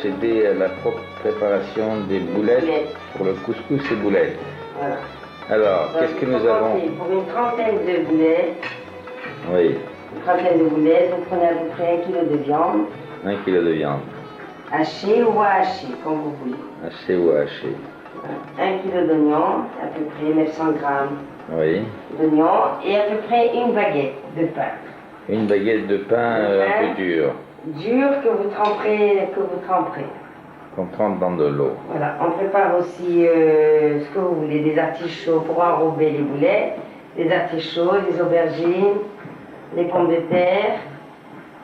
procéder à la préparation des boulettes pour le couscous et boulettes. Voilà. Alors, Donc, qu'est-ce que il nous faut avons? compter pour une trentaine de boulettes. Oui, Une trentaine de boulettes, vous prenez à peu près 1 kg de viande, 1 kg de viande, hachée ou à hacher, comme vous voulez. hachée ou hachée. Voilà. 1 kg d'oignons, à peu près 900 grammes Oui. d'oignons et à peu près une baguette de pain. Une baguette de pain un peu dur, Dur que vous tremperez. qu'on trempe dans de l'eau. Voilà, on prépare aussi ce que vous voulez, des artichauts pour enrober les boulettes, des artichauts, des aubergines, des pommes de terre.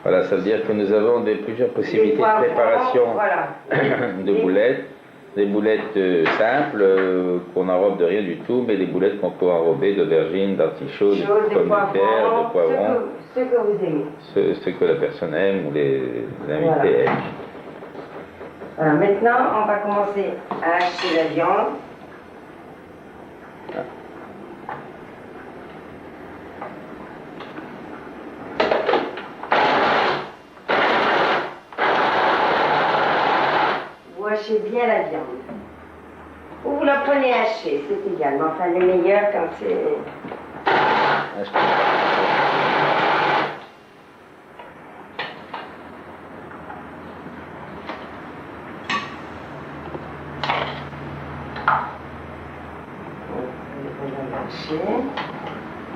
Voilà, ça veut dire que nous avons plusieurs possibilités de préparation voilà. de boulettes. Des boulettes simples qu'on n'enrobe de rien du tout, mais des boulettes qu'on peut enrober d'aubergines, d'artichauts, de pommes de terre, de poivrons. Ce que vous aimez. Ce que la personne aime ou les invités Voilà. aiment. Voilà, maintenant, on va commencer à hacher la viande. Vous hachez bien la viande. Ou vous la prenez hachée, c'est égal. Mais enfin, le meilleur quand c'est...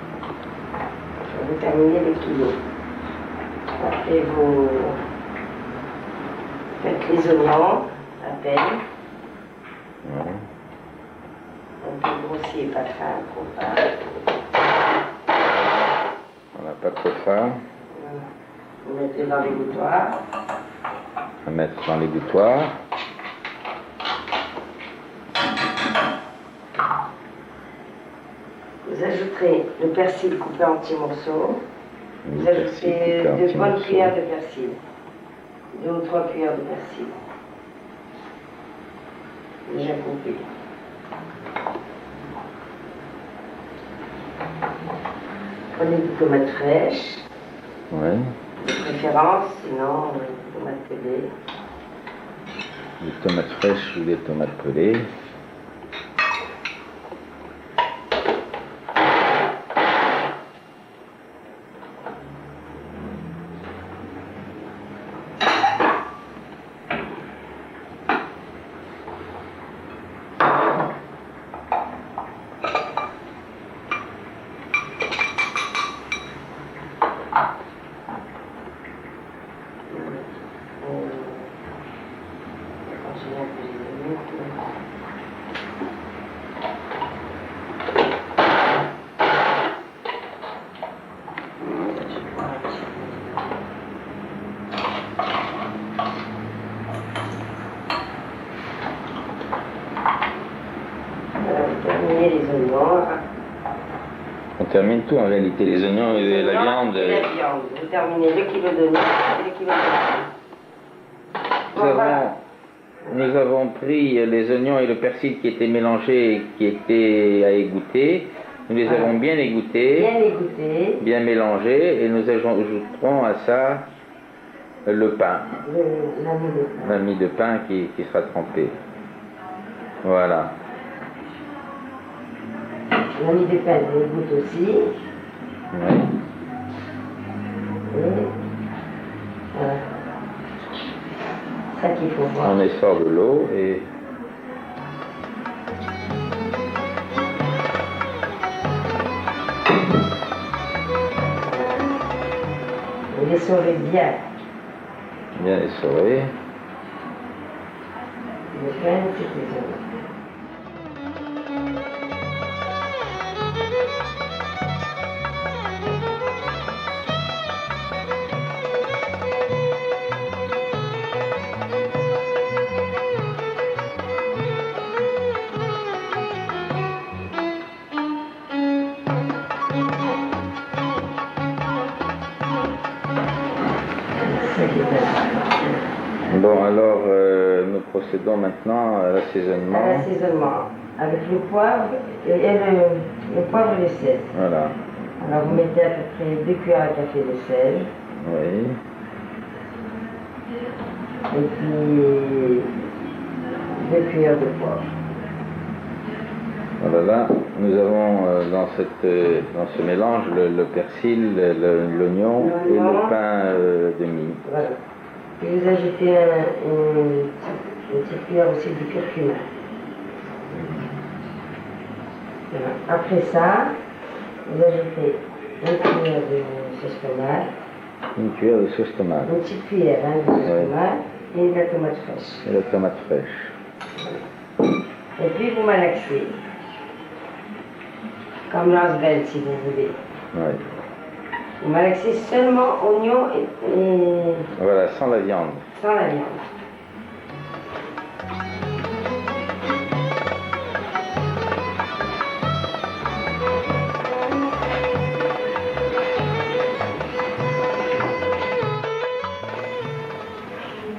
Je vais terminer le kilo. Après, vous faites les oignons à peine. Ouais. Un peu grossier, pas fin, trop fin. On n'a pas trop faim. Vous mettez dans les gouttoirs. On va mettre dans les gouttoirs. Vous ajouterez le persil coupé en petits morceaux. Vous Le persil ajoutez coupé en de petits bonnes morceaux. cuillères de persil. 2 ou 3 cuillères de persil. Déjà coupé. Prenez des tomates fraîches, Ouais. de préférence, sinon des tomates pelées. Des tomates fraîches ou des tomates pelées. Terminer les oignons. On termine tout en réalité, les oignons et la viande. Et la viande. Vous terminez le kilo d'oignons et le kilo de viande. Nous avons pris les oignons et le persil qui étaient mélangés, qui étaient à égoutter. Nous les avons bien égouttés, Bien égoutter. bien mélangés, et nous ajouterons à ça le pain, L'ami de pain. la mie de pain qui sera trempée. Voilà. L'ami de pain, je l'égoutte aussi. Oui. Et voilà. Ça qu'il faut voir. On essore de l'eau et Vous l'essorez bien. bien essoré. Le pain, c'est les oignons. Bon, alors nous procédons maintenant à l'assaisonnement. À l'assaisonnement, avec le poivre et le poivre et le sel. Voilà. Alors vous mettez à peu près 2 cuillères à café de sel. Oui. Et puis 2 cuillères de poivre. Voilà, là, nous avons dans ce mélange le persil, l'oignon et le pain de mie. Voilà. Et vous ajoutez une petite cuillère aussi de curcuma. Voilà. Après ça, vous ajoutez une cuillère de sauce tomate. Une cuillère de sauce tomate. Une petite cuillère de sauce tomate et de la tomate fraîche. Et la tomate fraîche. Et puis vous malaxez. Comme l'asbel si vous voulez. Oui. Vous malaxez seulement oignon et... Voilà, sans la viande. Sans la viande.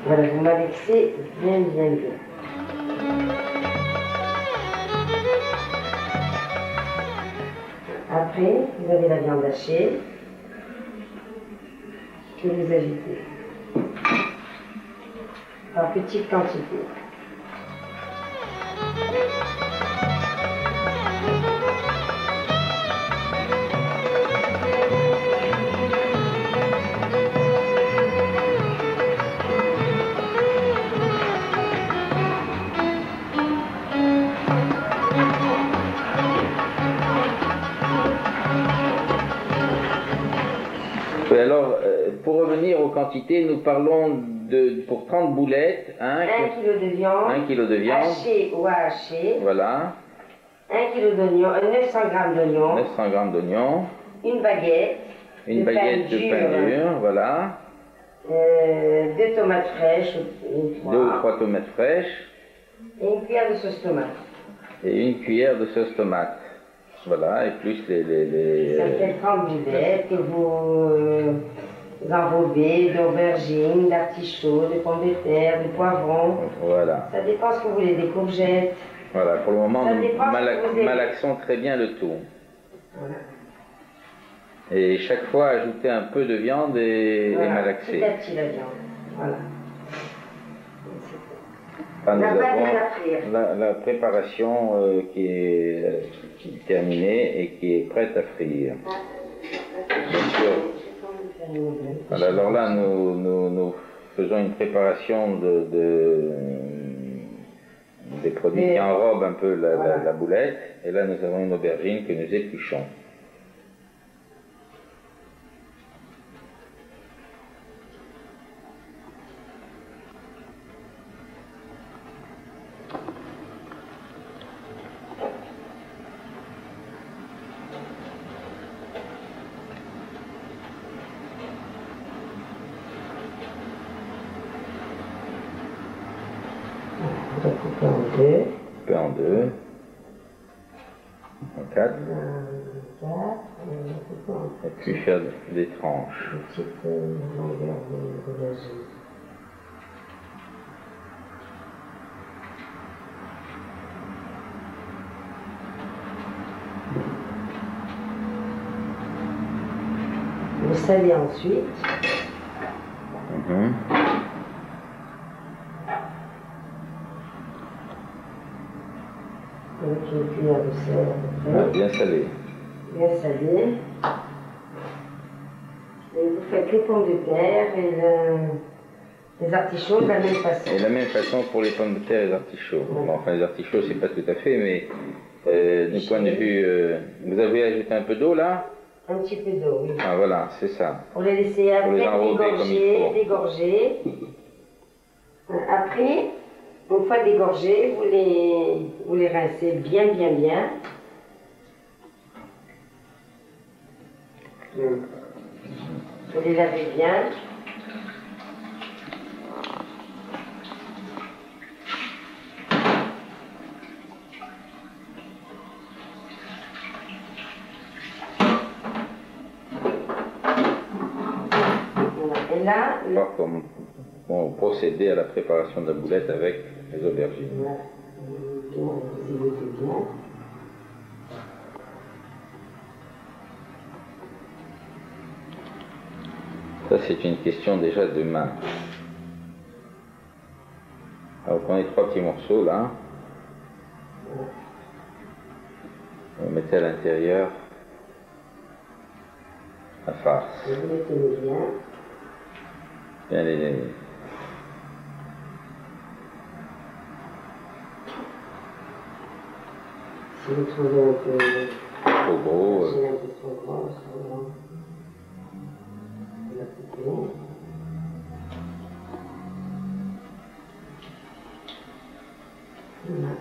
Voilà, vous malaxez bien. Après, vous avez la viande hachée que vous ajoutez par petite quantité. Alors, pour revenir aux quantités, nous parlons pour 30 boulettes, 1 kg de viande, 1 kg de viande, hachée ou à hacher, voilà, 1 kg d'oignon, 900 g d'oignon, 900 g d'oignon, une baguette, une baguette de pain dur, voilà, 2 tomates fraîches, 2 ou 3 tomates fraîches, et une cuillère de sauce tomate. Et une cuillère de sauce tomate. Voilà, et plus Ça fait 30 boulettes que vous enrobez d'aubergines, d'artichauts, de pommes de terre, de poivrons. Voilà. Ça dépend ce que vous voulez, des courgettes. Voilà, pour le moment, nous malaxons très bien le tout. Voilà. Et chaque fois, ajouter un peu de viande et malaxer. Petit à petit la viande. Voilà. Enfin, nous avons la préparation qui est terminée et qui est prête à frire. Bien sûr. Voilà, alors là, nous faisons une préparation des produits qui enrobent un peu la boulette. Et là, nous avons une aubergine que nous épluchons. On va couper en deux. Couper en deux. En quatre. Et puis faire des tranches. Une petite longueur d'aubergine. Vous salez ensuite. Avec une cuillère de sel. Bien salé. Bien salé. Et vous faites les pommes de terre et les artichauts de la même façon. Et de la même façon pour les pommes de terre et les artichauts. Ouais. Bon, enfin, les artichauts, c'est pas tout à fait, mais du point de vue... vous avez ajouté un peu d'eau là? Un petit peu d'eau, oui. Ah voilà, c'est ça. Pour les laisser à peine dégorger. Après, une fois dégorgés, vous les rincez bien. Vous les lavez bien. Et là, on va comment procéder à la préparation de la boulette avec les aubergines. Voilà. Bien. Ça, c'est une question déjà de main. Alors, vous prenez 3 petits morceaux là. Vous mettez à l'intérieur la farce. Vous mettez bien. Bien les. Si vous trouvez un peu Trop gros. j'ai un peu trop gros, ça va. On va couper. Voilà.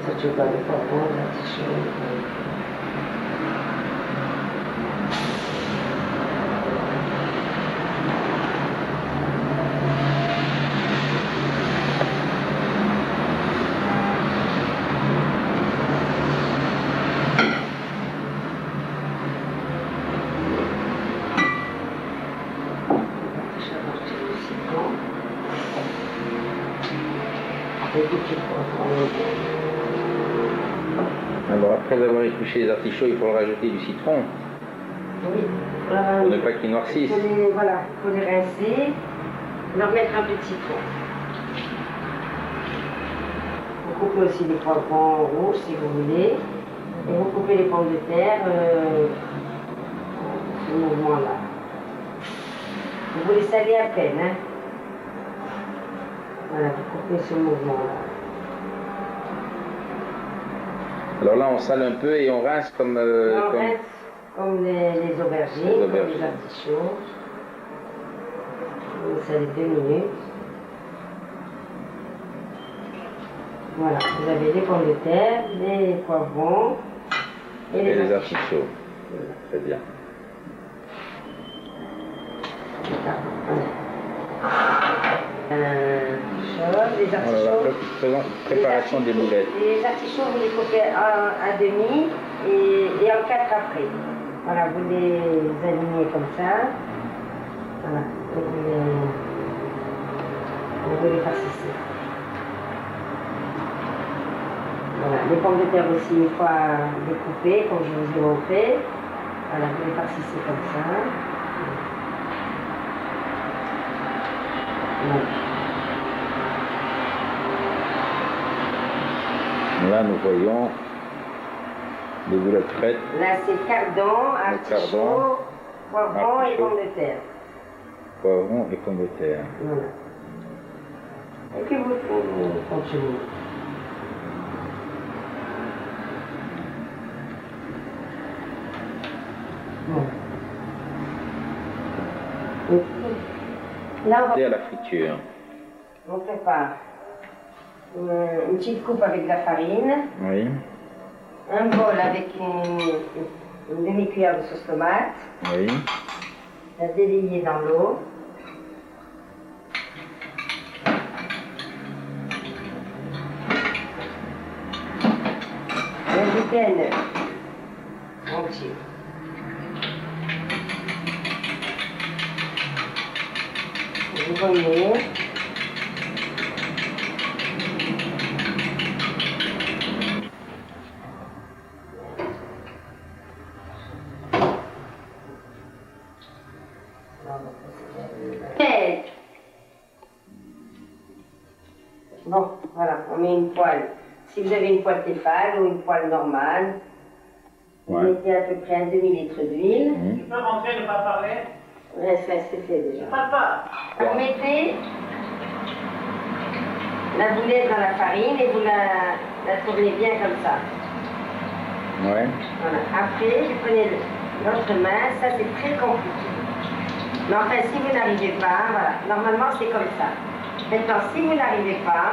Ça, tu vas le faire bon, l'artichaut. Alors après avoir épluché les artichauts, il faut rajouter du citron Oui, pour ne pas qu'ils noircissent. Voilà, il faut les rincer, leur mettre un peu de citron. Vous coupez aussi les poivrons rouges si vous voulez. Et vous coupez les pommes de terre, ce mouvement-là. Vous les salez à peine, hein. Voilà, vous coupez ce mouvement-là. Alors là, on sale un peu et on rince comme... On rince comme les aubergines, comme les artichauts. Vous salez 2 minutes. Voilà, vous avez les pommes de terre, les poivrons et les artichauts. Très bien. Les artichauts. Voilà, préparation des boulettes. Les artichauts, vous les coupez à demi et en 4 après. Voilà, vous les alignez comme ça. Voilà, vous les farcissez. Voilà, les pommes de terre aussi, une fois découpées, comme je vous ai montré. Voilà, vous les farcissez comme ça. Voilà. Là, nous voyons des boulettes prêtes. Là, c'est cardon, artichaut, poivron et pommes de terre. Poivron et pommes de terre. Voilà. Et puis vous continuez. Bon. Là, Et à la friture. on prépare une petite coupe avec de la farine, Oui. un bol avec une demi-cuillère de sauce tomate, Oui. la délier dans l'eau. Ajouter un œuf entier. Vous remuez. Bon, voilà, on met une poêle. Si vous avez une poêle Tefal ou une poêle normale, vous mettez à peu près un demi-litre d'huile. Tu peux rentrer, ne pas parler? C'est fait déjà. Papa! Vous mettez la boulette dans la farine et vous la tournez bien comme ça. Ouais. Voilà. Après, vous prenez l'autre main, ça c'est très compliqué. Mais enfin, si vous n'arrivez pas, voilà, normalement c'est comme ça. Maintenant, si vous n'arrivez pas,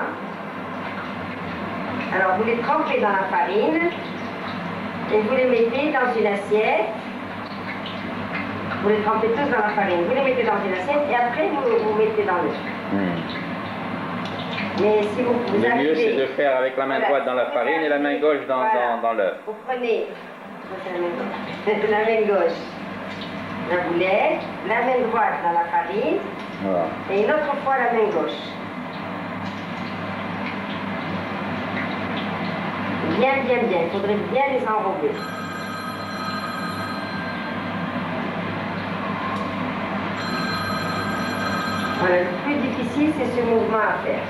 alors vous les trempez dans la farine et vous les mettez dans une assiette. Vous les trempez tous dans la farine, vous les mettez dans une assiette et après vous mettez dans l'œuf. Mais si vous Le arrivez, mieux, c'est de faire avec la main droite dans la farine et la main gauche dans l'œuf. Vous prenez Ça, c'est la main gauche, la boulette, la main droite dans la farine, Voilà. et une autre fois la main gauche. Bien, bien, bien. Il faudrait bien les enrober. Voilà, le plus difficile, c'est ce mouvement à faire.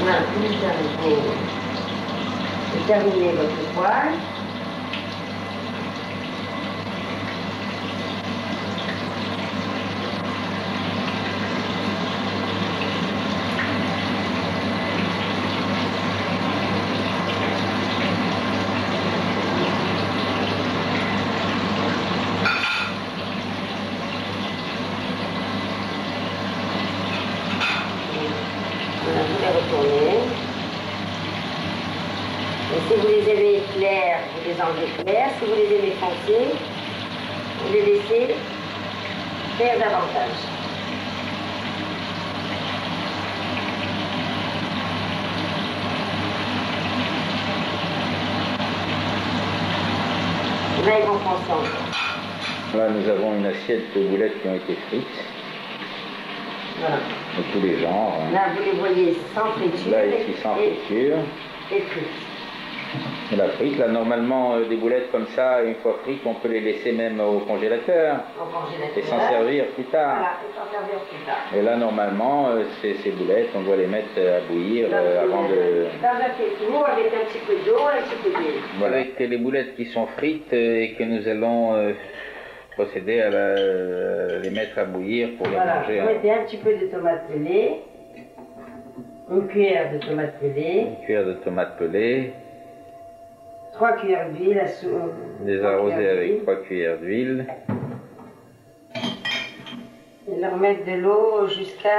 Voilà, vous terminez votre poêle. Voilà, vous les retournez. Et si vous les aimez clairs, vous les enlevez clairs. Si vous les aimez foncés, vous les laissez faire davantage. Là, ils vont foncer encore. Là, nous avons une assiette de boulettes qui ont été frites, Voilà. de tous les genres. Là, vous les voyez sans friture. Là, ici, sans friture. Et frites. Et la frite, là, normalement, des boulettes comme ça, une fois frites, on peut les laisser même au congélateur Au congélateur. et s'en servir plus tard. Voilà, et s'en servir plus tard. Et là, normalement, ces boulettes, on doit les mettre à bouillir avant de... Dans un pétro avec un petit peu d'eau, un petit peu d'huile. Voilà, avec les boulettes qui sont frites et que nous allons procéder à les mettre à bouillir pour les Voilà, manger. vous mettez un petit peu de tomate pelée, une cuillère de tomate pelée, Une cuillère de tomates pelées, 3 cuillères d'huile à les arroser avec 3 cuillères d'huile. et leur mettre de l'eau jusqu'à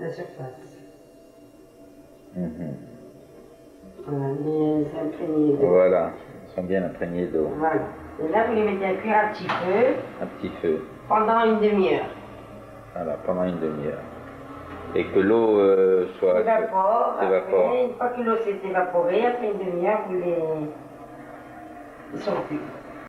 la surface. Voilà, les imprégner d'eau. Voilà, ils sont bien imprégnés d'eau. Voilà. Et là, vous les mettez à cuire un petit peu Un petit feu, pendant une demi-heure. voilà, pendant une demi-heure. Et que l'eau soit... S'évapore. s'évapore. Après, une fois que l'eau s'est évaporée, après une demi-heure, vous les... Ils sont cuits.